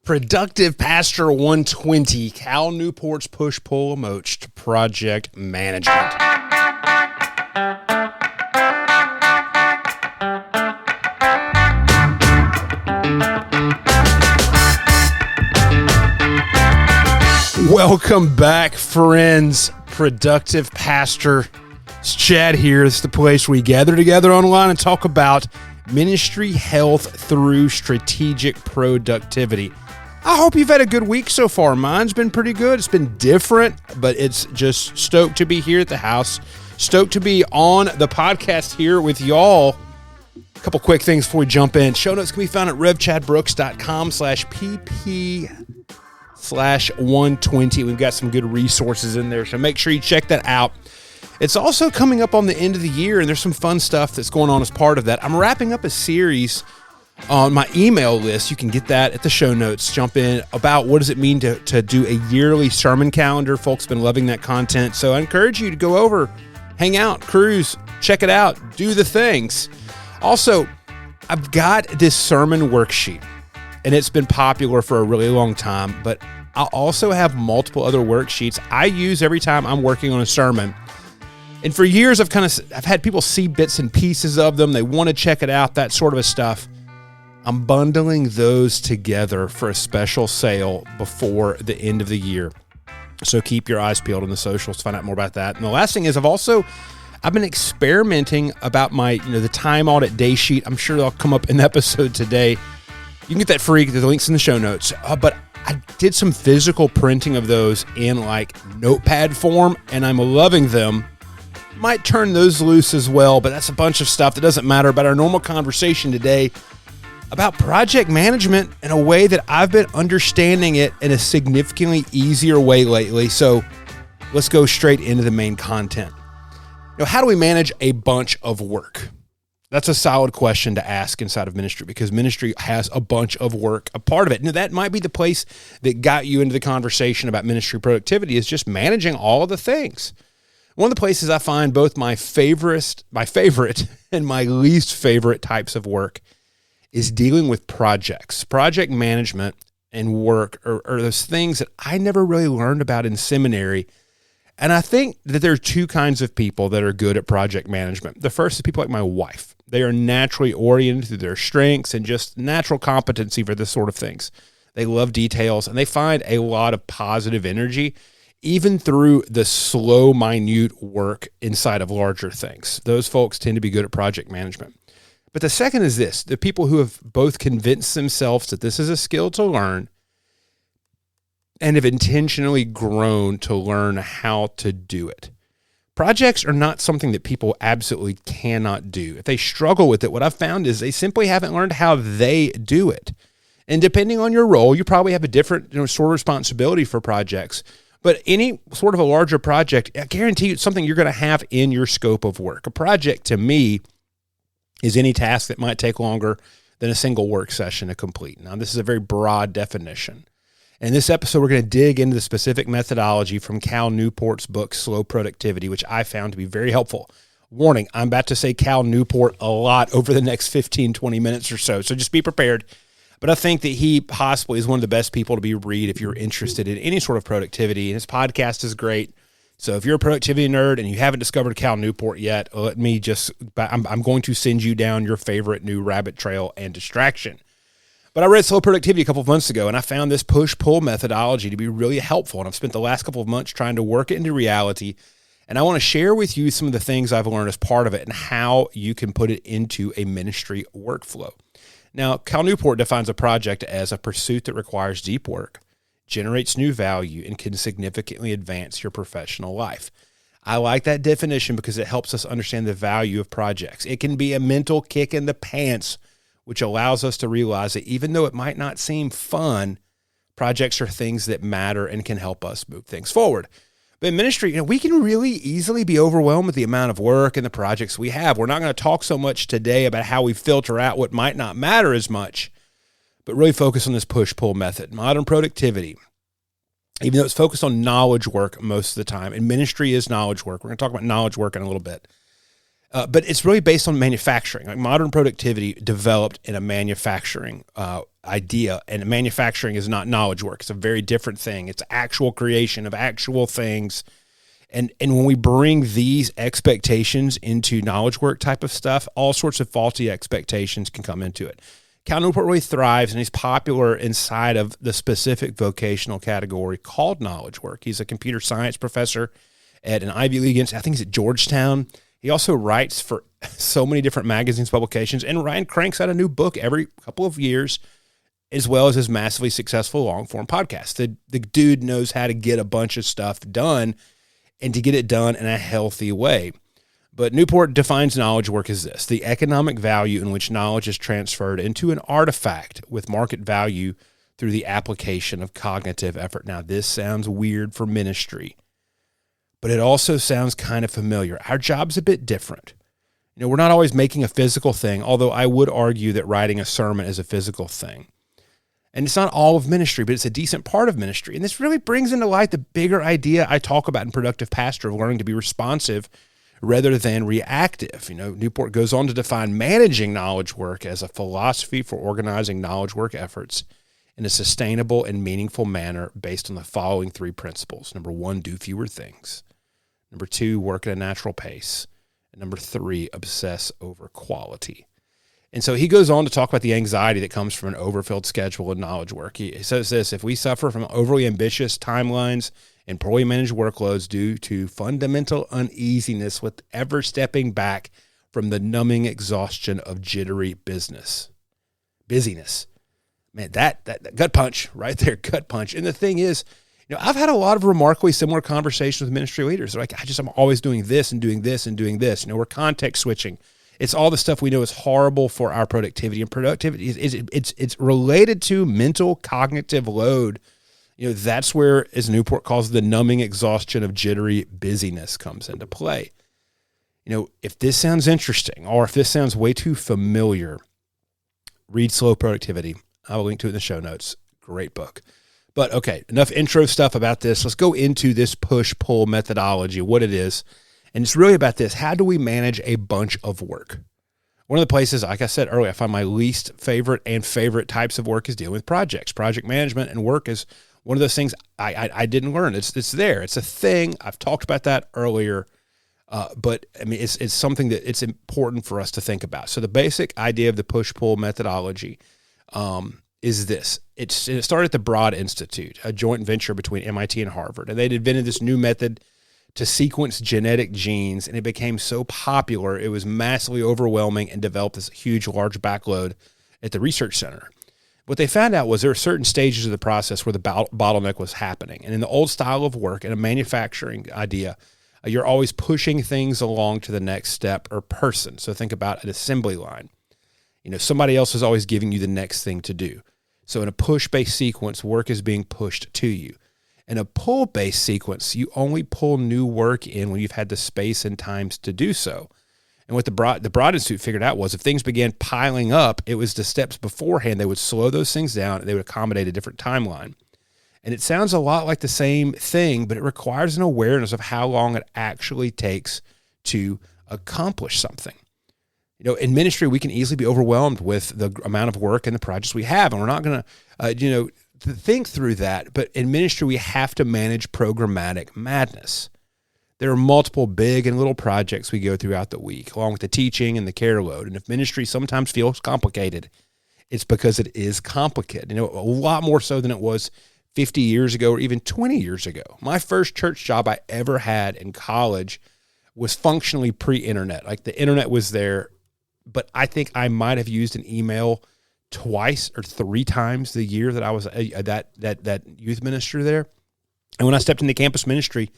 Productive Pastor 120, Cal Newport's push-pull approach to project management. Welcome back, friends. Productive Pastor. It's Chad here. It's the place we gather together online and talk about ministry health through strategic productivity. I hope you've had a good week so far. Mine's been pretty good. It's been different, but it's just stoked to be here at the house. Stoked to be on the podcast here with y'all. A couple quick things before we jump in. Show notes can be found at revchadbrooks.com/pp/120. We've got some good resources in there, so make sure you check that out. It's also coming up on the end of the year, and there's some fun stuff that's going on as part of that. I'm wrapping up a series on my email list. You can get that at the show notes. Jump in about what does it mean to do a yearly sermon calendar. Folks have been loving that content. So I encourage you to go over, hang out, cruise, check it out, do the things. Also, I've got this sermon worksheet, and it's been popular for a really long time, but I also have multiple other worksheets I use every time I'm working on a sermon. And for years, I've had people see bits and pieces of them. They want to check it out, that sort of stuff. I'm bundling those together for a special sale before the end of the year. So keep your eyes peeled on the socials to find out more about that. And the last thing is I've been experimenting about the time audit day sheet. I'm sure that'll come up in the episode today. You can get that free. The link's in the show notes. But I did some physical printing of those in notepad form, and I'm loving them. Might turn those loose as well, but that's a bunch of stuff that doesn't matter about our normal conversation today about project management in a way that I've been understanding it in a significantly easier way lately. So let's go straight into the main content. How do we manage a bunch of work? That's a solid question to ask inside of ministry, because ministry has a bunch of work, a part of it. Now, that might be the place that got you into the conversation about ministry productivity, is just managing all of the things. One of the places I find both my favorite and my least favorite types of work is dealing with projects. Project management and work are those things that I never really learned about in seminary. And I think that there are two kinds of people that are good at project management. The first is people like my wife. They are naturally oriented through their strengths and just natural competency for this sort of things. They love details, and they find a lot of positive energy, even through the slow, minute work inside of larger things. Those folks tend to be good at project management. But the second is this: the people who have both convinced themselves that this is a skill to learn and have intentionally grown to learn how to do it. Projects are not something that people absolutely cannot do. If they struggle with it, what I've found is they simply haven't learned how they do it. And depending on your role, you probably have a different sort of responsibility for projects. But any sort of a larger project, I guarantee you it's something you're going to have in your scope of work. A project, to me, is any task that might take longer than a single work session to complete. Now, this is a very broad definition. In this episode, we're going to dig into the specific methodology from Cal Newport's book, Slow Productivity, which I found to be very helpful. Warning, I'm about to say Cal Newport a lot over the next 15, 20 minutes or so just be prepared. But I think that he possibly is one of the best people to read if you're interested in any sort of productivity. And his podcast is great. So if you're a productivity nerd and you haven't discovered Cal Newport yet, I'm going to send you down your favorite new rabbit trail and distraction. But I read Slow Productivity a couple of months ago, and I found this push-pull methodology to be really helpful. And I've spent the last couple of months trying to work it into reality. And I want to share with you some of the things I've learned as part of it and how you can put it into a ministry workflow. Now, Cal Newport defines a project as a pursuit that requires deep work, generates new value, and can significantly advance your professional life. I like that definition because it helps us understand the value of projects. It can be a mental kick in the pants, which allows us to realize that even though it might not seem fun, projects are things that matter and can help us move things forward. But in ministry, we can really easily be overwhelmed with the amount of work and the projects we have. We're not going to talk so much today about how we filter out what might not matter as much, but really focus on this push-pull method. Modern productivity, even though it's focused on knowledge work most of the time, and ministry is knowledge work. We're going to talk about knowledge work in a little bit. But it's really based on manufacturing. Like modern productivity developed in a manufacturing idea. And manufacturing is not knowledge work. It's a very different thing. It's actual creation of actual things. And when we bring these expectations into knowledge work type of stuff, all sorts of faulty expectations can come into it. Cal Newport really thrives, and he's popular inside of the specific vocational category called knowledge work. He's a computer science professor at an Ivy League, I think he's at Georgetown. He also writes for so many different magazines, publications, and Ryan cranks out a new book every couple of years, as well as his massively successful long-form podcast. The dude knows how to get a bunch of stuff done and to get it done in a healthy way. But Newport defines knowledge work as this: the economic value in which knowledge is transferred into an artifact with market value through the application of cognitive effort. Now, this sounds weird for ministry, but it also sounds kind of familiar. Our job's a bit different. You know, we're not always making a physical thing, although I would argue that writing a sermon is a physical thing. And it's not all of ministry, but it's a decent part of ministry. And this really brings into light the bigger idea I talk about in Productive Pastor of learning to be responsive rather than reactive. You know, Newport goes on to define managing knowledge work as a philosophy for organizing knowledge work efforts in a sustainable and meaningful manner based on the following three principles. Number one, do fewer things. Number two, work at a natural pace. And number three, obsess over quality. And so he goes on to talk about the anxiety that comes from an overfilled schedule in knowledge work. He says this: if we suffer from overly ambitious timelines and poorly managed workloads due to fundamental uneasiness with ever stepping back from the numbing exhaustion of jittery busyness. Man, that gut punch right there, gut punch. And the thing is, you know, I've had a lot of remarkably similar conversations with ministry leaders. They're like, I'm always doing this and doing this and doing this. You know, we're context switching. It's all the stuff we know is horrible for our productivity. And productivity it's related to mental cognitive load. You know, that's where, as Newport calls it, the numbing exhaustion of jittery busyness comes into play. You know, if this sounds interesting or if this sounds way too familiar, read Slow Productivity. I will link to it in the show notes. Great book. But okay, enough intro stuff about this. Let's go into this push-pull methodology, what it is. And it's really about this: how do we manage a bunch of work? One of the places, like I said earlier, I find my least favorite and favorite types of work is dealing with projects. Project management and work is one of those things I didn't learn. It's there. It's a thing. I've talked about that earlier. But I mean, it's something that it's important for us to think about. So the basic idea of the push-pull methodology is this. It started at the Broad Institute, a joint venture between MIT and Harvard. And they'd invented this new method to sequence genetic genes, and it became so popular, it was massively overwhelming and developed this huge, large backload at the research center. What they found out was there were certain stages of the process where the bottleneck was happening. And in the old style of work, in a manufacturing idea, you're always pushing things along to the next step or person. So think about an assembly line. You know, somebody else is always giving you the next thing to do. So in a push-based sequence, work is being pushed to you. In a pull-based sequence, you only pull new work in when you've had the space and times to do so. And what the Broad Institute figured out was if things began piling up, it was the steps beforehand. They would slow those things down, and they would accommodate a different timeline. And it sounds a lot like the same thing, but it requires an awareness of how long it actually takes to accomplish something. You know, in ministry, we can easily be overwhelmed with the amount of work and the projects we have, and we're not going to, to think through that. But in ministry, we have to manage programmatic madness. There are multiple big and little projects we go throughout the week, along with the teaching and the care load. And if ministry sometimes feels complicated, it's because it is complicated. You know, a lot more so than it was 50 years ago or even 20 years ago. My first church job I ever had in college was functionally pre-internet. Like the internet was there, but I think I might have used an email twice or three times the year that I was that youth minister there. And when I stepped into campus ministry,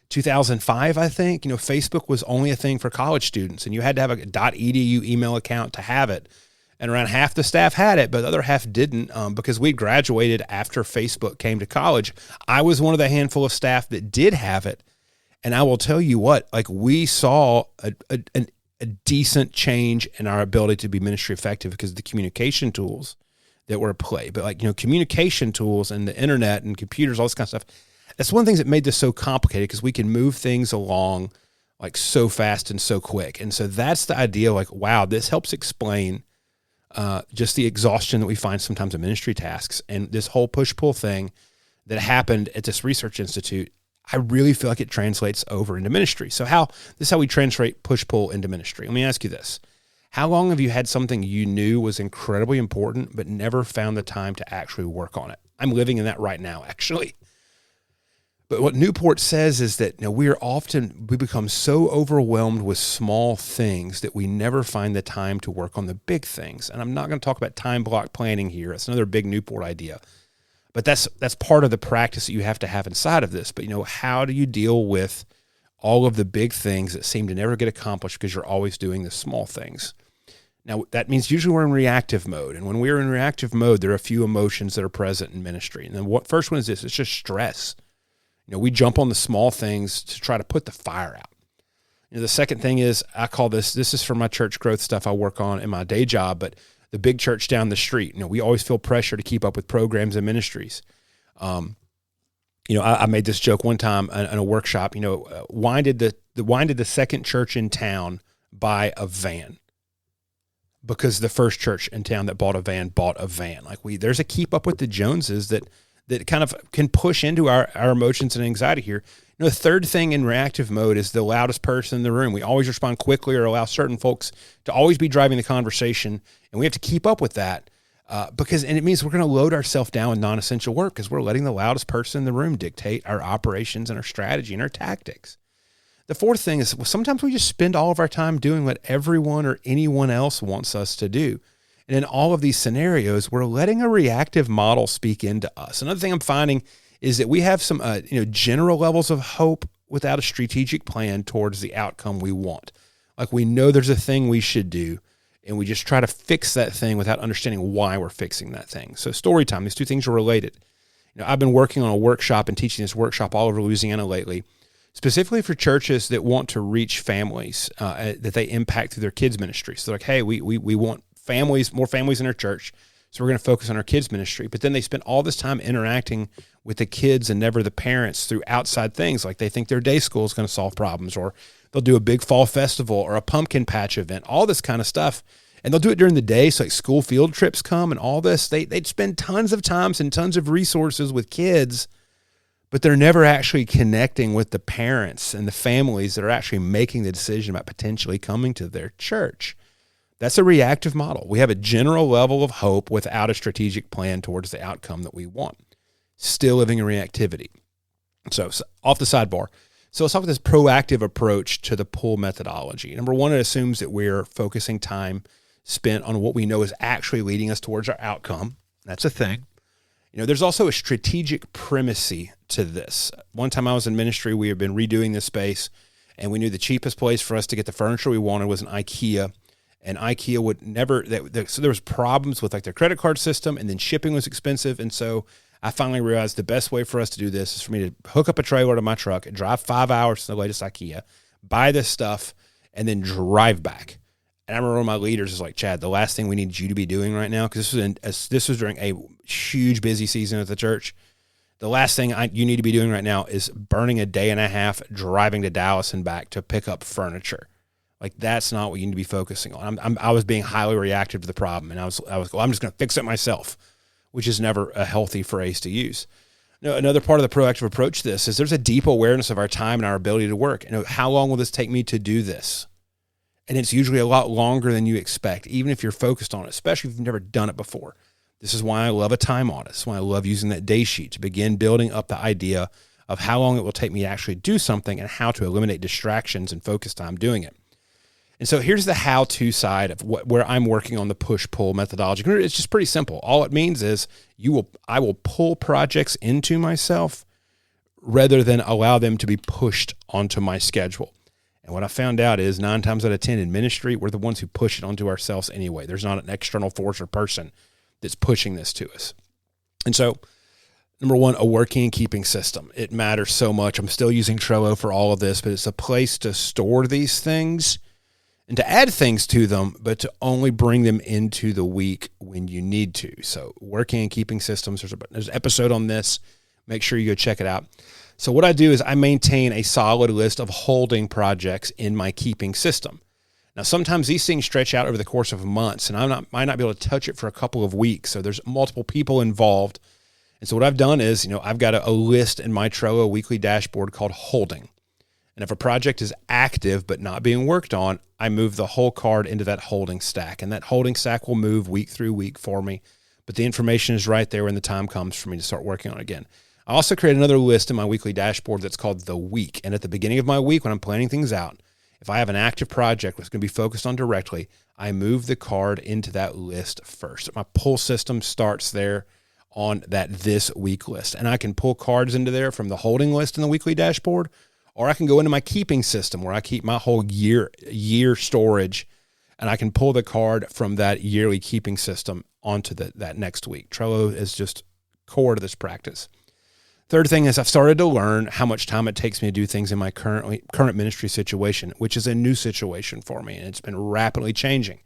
2005, I think, Facebook was only a thing for college students, and you had to have a .edu email account to have it. And around half the staff had it, but the other half didn't, because we graduated after Facebook came to college. I was one of the handful of staff that did have it. And I will tell you what, we saw a decent change in our ability to be ministry effective because of the communication tools that were at play. But communication tools and the internet and computers, all this kind of stuff, that's one of the things that made this so complicated, because we can move things along so fast and so quick. And so that's the idea, wow, this helps explain just the exhaustion that we find sometimes in ministry tasks. And this whole push-pull thing that happened at this research institute, I really feel like it translates over into ministry. So this is how we translate push-pull into ministry. Let me ask you this. How long have you had something you knew was incredibly important, but never found the time to actually work on it? I'm living in that right now, actually. But what Newport says is that we become so overwhelmed with small things that we never find the time to work on the big things. And I'm not going to talk about time block planning here. It's another big Newport idea. But that's part of the practice that you have to have inside of this. But how do you deal with all of the big things that seem to never get accomplished because you're always doing the small things? Now, that means usually we're in reactive mode. And when we're in reactive mode, there are a few emotions that are present in ministry. And then first one is this. It's just stress. We jump on the small things to try to put the fire out. The second thing is, I call this is for my church growth stuff I work on in my day job, but the big church down the street. We always feel pressure to keep up with programs and ministries. I made this joke one time in a workshop. Why did the second church in town buy a van? Because the first church in town that bought a van. There's a keep up with the Joneses that kind of can push into our emotions and anxiety here. The third thing in reactive mode is the loudest person in the room. We always respond quickly or allow certain folks to always be driving the conversation, and we have to keep up with that because it means we're going to load ourselves down with non-essential work because we're letting the loudest person in the room dictate our operations and our strategy and our tactics. The fourth thing is sometimes we just spend all of our time doing what everyone or anyone else wants us to do. And in all of these scenarios, we're letting a reactive model speak into us. Another thing I'm finding is that we have some general levels of hope without a strategic plan towards the outcome we want. Like we know there's a thing we should do, and we just try to fix that thing without understanding why we're fixing that thing. So story time, these two things are related. I've been working on a workshop and teaching this workshop all over Louisiana lately, specifically for churches that want to reach families that they impact through their kids ministry. So they're like, hey, we want more families in our church, so we're going to focus on our kids ministry. But then they spend all this time interacting with the kids and never the parents through outside things, like they think their day school is going to solve problems, or they'll do a big fall festival or a pumpkin patch event, all this kind of stuff. And they'll do it during the day, so like school field trips come and all this. They'd spend tons of times and tons of resources with kids, but they're never actually connecting with the parents and the families that are actually making the decision about potentially coming to their church. That's a reactive model. We have a general level of hope without a strategic plan towards the outcome that we want. Still living in reactivity. So off the sidebar. So let's talk about this proactive approach to the pull methodology. Number one, it assumes that we're focusing time spent on what we know is actually leading us towards our outcome. That's a thing. There's also a strategic primacy to this. One time I was in ministry, we had been redoing this space, and we knew the cheapest place for us to get the furniture we wanted was an IKEA. And IKEA would never, so there was problems with like their credit card system, and then shipping was expensive. And so I finally realized the best way for us to do this is for me to hook up a trailer to my truck and drive 5 hours to the latest IKEA, buy this stuff, and then drive back. And I remember one of my leaders was like, Chad, the last thing we need you to be doing right now, because this was during a huge busy season at the church, the last thing you need to be doing right now is burning a day and a half driving to Dallas and back to pick up furniture. Like, that's not what you need to be focusing on. I was being highly reactive to the problem, and I was I'm just going to fix it myself, which is never a healthy phrase to use. Another part of the proactive approach to this is there's a deep awareness of our time and our ability to work. How long will this take me to do this? And it's usually a lot longer than you expect, even if you're focused on it, especially if you've never done it before. This is why I love a time audit. This is why I love using that day sheet to begin building up the idea of how long it will take me to actually do something and how to eliminate distractions and focus time doing it. And so here's the how-to side of where I'm working on the push-pull methodology. It's just pretty simple. All it means is I will pull projects into myself rather than allow them to be pushed onto my schedule. And what I found out is 9 times out of 10 in ministry, we're the ones who push it onto ourselves anyway. There's not an external force or person that's pushing this to us. And so, number one, a working and keeping system. It matters so much. I'm still using Trello for all of this, but it's a place to store these things and to add things to them, but to only bring them into the week when you need to. So working and keeping systems, there's an episode on this. Make sure you go check it out. So what I do is I maintain a solid list of holding projects in my keeping system. Now, sometimes these things stretch out over the course of months, and might not be able to touch it for a couple of weeks. So there's multiple people involved. And so what I've done is, I've got a list in my Trello weekly dashboard called holding. And if a project is active but not being worked on, I move the whole card into that holding stack. And that holding stack will move week through week for me. But the information is right there when the time comes for me to start working on it again. I also create another list in my weekly dashboard that's called the week. And at the beginning of my week, when I'm planning things out, if I have an active project that's going to be focused on directly, I move the card into that list first. My pull system starts there on that this week list. And I can pull cards into there from the holding list in the weekly dashboard, or I can go into my keeping system where I keep my whole year storage, and I can pull the card from that yearly keeping system onto that next week. Trello is just core to this practice. Third thing is I've started to learn how much time it takes me to do things in my current ministry situation, which is a new situation for me, and it's been rapidly changing.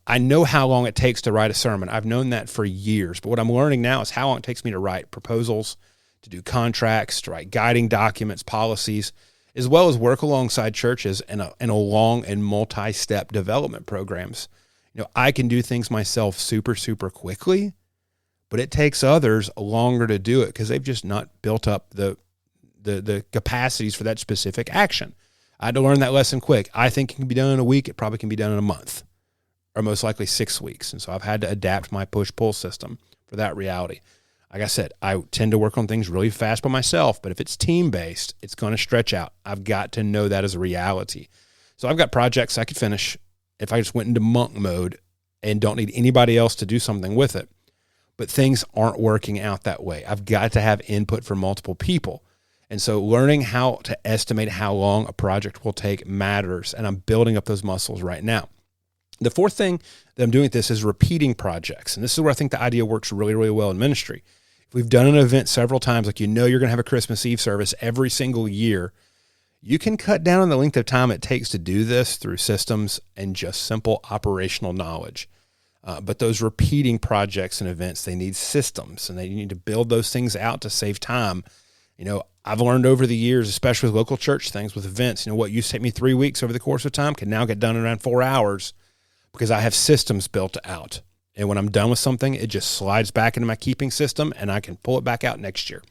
I know how long it takes to write a sermon. I've known that for years, but what I'm learning now is how long it takes me to write proposals, to do contracts, to write guiding documents, policies, as well as work alongside churches in a long and multi-step development programs. I can do things myself super, super quickly, but it takes others longer to do it because they've just not built up the capacities for that specific action. I had to learn that lesson quick. I think it can be done in a week. It probably can be done in a month, or most likely 6 weeks. And so I've had to adapt my push-pull system for that reality. Like I said, I tend to work on things really fast by myself, but if it's team-based, it's going to stretch out. I've got to know that as a reality. So I've got projects I could finish if I just went into monk mode and don't need anybody else to do something with it. But things aren't working out that way. I've got to have input from multiple people. And so learning how to estimate how long a project will take matters, and I'm building up those muscles right now. The fourth thing that I'm doing with this is repeating projects. And this is where I think the idea works really, really well in ministry. If we've done an event several times, like you're going to have a Christmas Eve service every single year, you can cut down on the length of time it takes to do this through systems and just simple operational knowledge. But those repeating projects and events, they need systems, and they need to build those things out to save time. I've learned over the years, especially with local church things, with events, what used to take me 3 weeks over the course of time can now get done in around 4 hours because I have systems built out. And when I'm done with something, it just slides back into my keeping system, and I can pull it back out next year.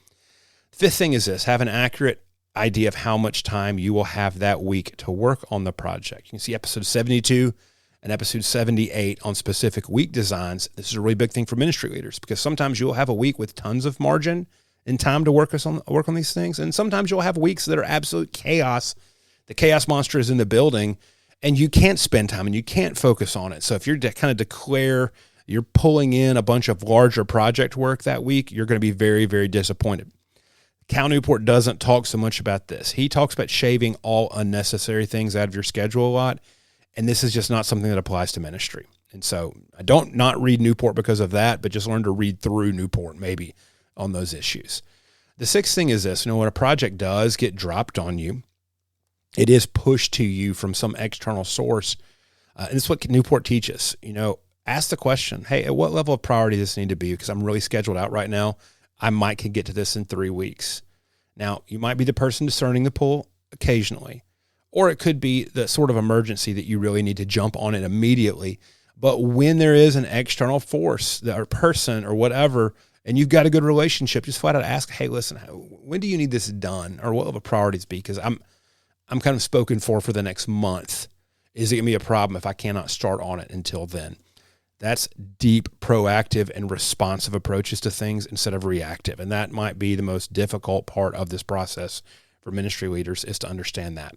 Fifth thing is this: have an accurate idea of how much time you will have that week to work on the project. You can see episode 72 and episode 78 on specific week designs. This is a really big thing for ministry leaders because sometimes you'll have a week with tons of margin and time to work on these things. And sometimes you'll have weeks that are absolute chaos. The chaos monster is in the building and you can't spend time and you can't focus on it. So if you're kind of declare you're pulling in a bunch of larger project work that week, you're going to be very, very disappointed. Cal Newport doesn't talk so much about this. He talks about shaving all unnecessary things out of your schedule a lot. And this is just not something that applies to ministry. And so I don't not read Newport because of that, but just learn to read through Newport maybe on those issues. The sixth thing is this: when a project does get dropped on you, it is pushed to you from some external source. And this is what Newport teaches. Ask the question, hey, at what level of priority does this need to be? Because I'm really scheduled out right now. I might could get to this in 3 weeks. Now, you might be the person discerning the pull occasionally, or it could be the sort of emergency that you really need to jump on it immediately. But when there is an external force or person or whatever, and you've got a good relationship, just flat out ask, hey, listen, when do you need this done? Or what will the priorities be? Because I'm kind of spoken for the next month. Is it going to be a problem if I cannot start on it until then? That's deep, proactive, and responsive approaches to things instead of reactive. And that might be the most difficult part of this process for ministry leaders, is to understand that.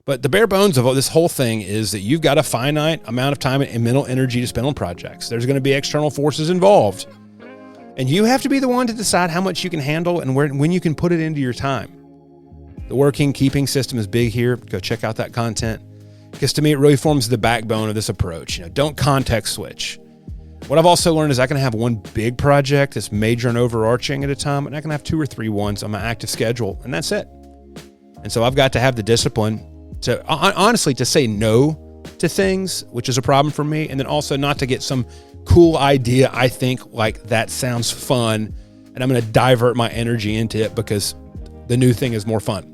But the bare bones of this whole thing is that you've got a finite amount of time and mental energy to spend on projects. There's going to be external forces involved. And you have to be the one to decide how much you can handle and when you can put it into your time. The working keeping system is big here. Go check out that content, because to me, it really forms the backbone of this approach. Don't context switch. What I've also learned is I can have one big project that's major and overarching at a time, and I can have 2 or 3 ones on my active schedule, and that's it. And so I've got to have the discipline to, honestly, to say no to things, which is a problem for me, and then also not to get some cool idea I think like that sounds fun, and I'm going to divert my energy into it because the new thing is more fun.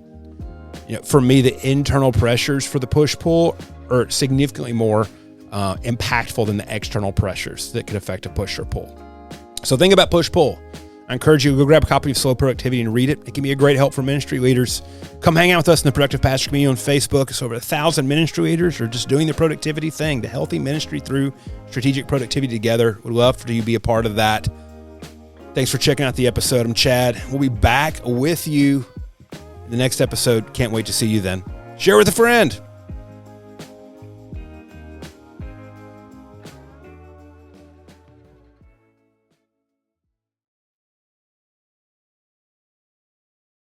For me, the internal pressures for the push-pull or significantly more impactful than the external pressures that could affect a push or pull. So think about push-pull. I encourage you to go grab a copy of Slow Productivity and read it. It can be a great help for ministry leaders. Come hang out with us in the Productive Pastor community on Facebook. It's over 1,000 ministry leaders are just doing the productivity thing, the healthy ministry through strategic productivity together. We'd love for you to be a part of that. Thanks for checking out the episode. I'm Chad. We'll be back with you in the next episode. Can't wait to see you then. Share with a friend.